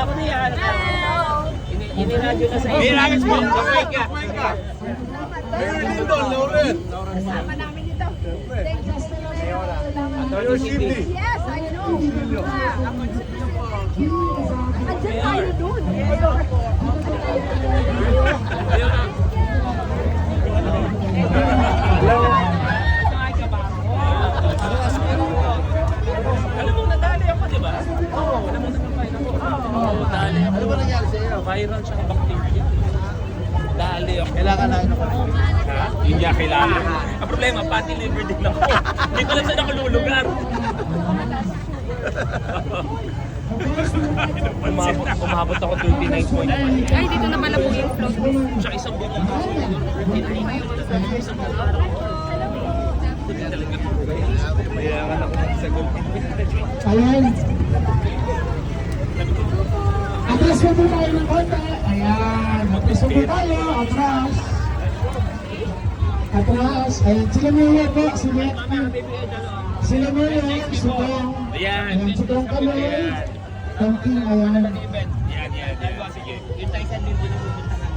ako niya. Iniradyo na sa iyo. Iniradyo mo. Kapay ka. Kasama namin dito. Attorney City. Yes, I know. Andyan tayo dun. Alam mo, nadali ako, di ba? Oo. Alam mo, nagpapain ako. Oo, nadali ako. Ano ba nangyari sa iyo? Viral siya ng bacteria. Dali ako. Kailangan na ino ko. Ha? Hindi niya kailangan. Ang problema, fatty liver din ako. Hindi ko lang saan ako lulugar. Umabot ako 39.5. Ay, dito na pala po yung float. Tsaka isang buong araw. Isang buong araw. Mayaman ako sa gulpin. Ayan. Atras mo po tayo ng konti. Ayan. Atras mo po tayo. Atras. Atras. Ayan. Sila mo yan po. Sila mo yan. Sutong. Ayan. Ayan. Sutong kami. Tangking. Ayan. Yan. Sige. Yung tayo sa linggo na pupunta na.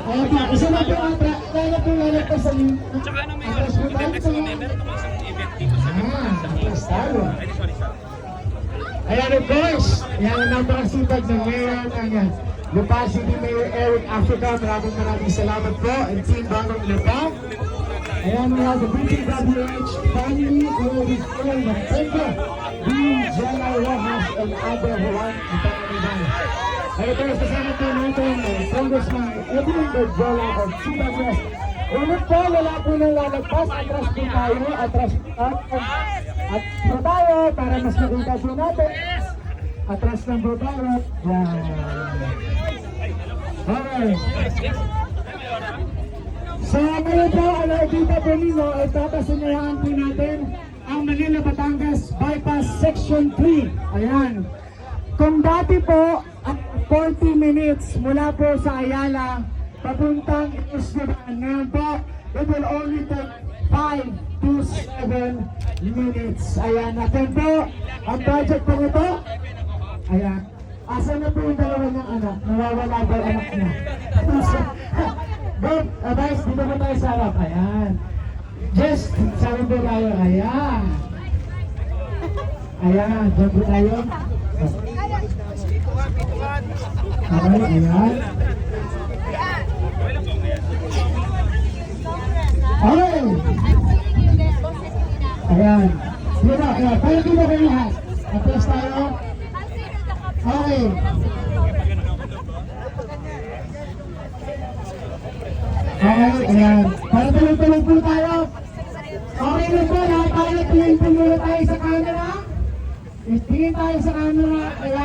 Ayan pa. Isa na po ang lalo po lalagpas sa link. Tsaka ano may Atras mo tayo. next one, meron pa isang event dito sa Atras tayo. Ay, sorry. Ayan, of course. Ayan ang napakasipag ng Mayor ng Lupa City Mayor Eric Africa. Maraming salamat po. And Team Bagong Lupa. Ayan, we have the BPWH family who will be filling the paper. Dean Jella Rojas and Abel Juan. At ito, kasama po natin Congressman Edwin Berjola of Chibagas. Wala po nang lalagpas. Atras po tayo. Atras po tayo para mas makita po natin. Atras ng po tayo. Yan. Okay. So ngayon po, Dita Bonino, ay tatasunayahan po natin ang Manila Batangas Bypass Section 3. Ayan. Kung dati po, at 40 minutes mula po sa Ayala, papuntang Isnaban. Ngayon po, it will only take 5 to 7 minutes. Ayan, natin po ang project po ito. Ayan. Asan na po yung dalawa ng anak? Nawawala ba yung anak niya? Babe, guys, dito po tayo sa harap. Ayan. Just, sabi po tayo. Ayan. Ayan, dyan po tayo. Okay, ayan. Okay. Ayan. Sige na, ayan. Tayo dito kayo lahat. Atras tayo. Okay. Okay, ayan. Para tuloy-tuloy po tayo. Okay na po, lahat tayo. Tingin po muna tayo sa camera. Tingin tayo sa camera. Ayan.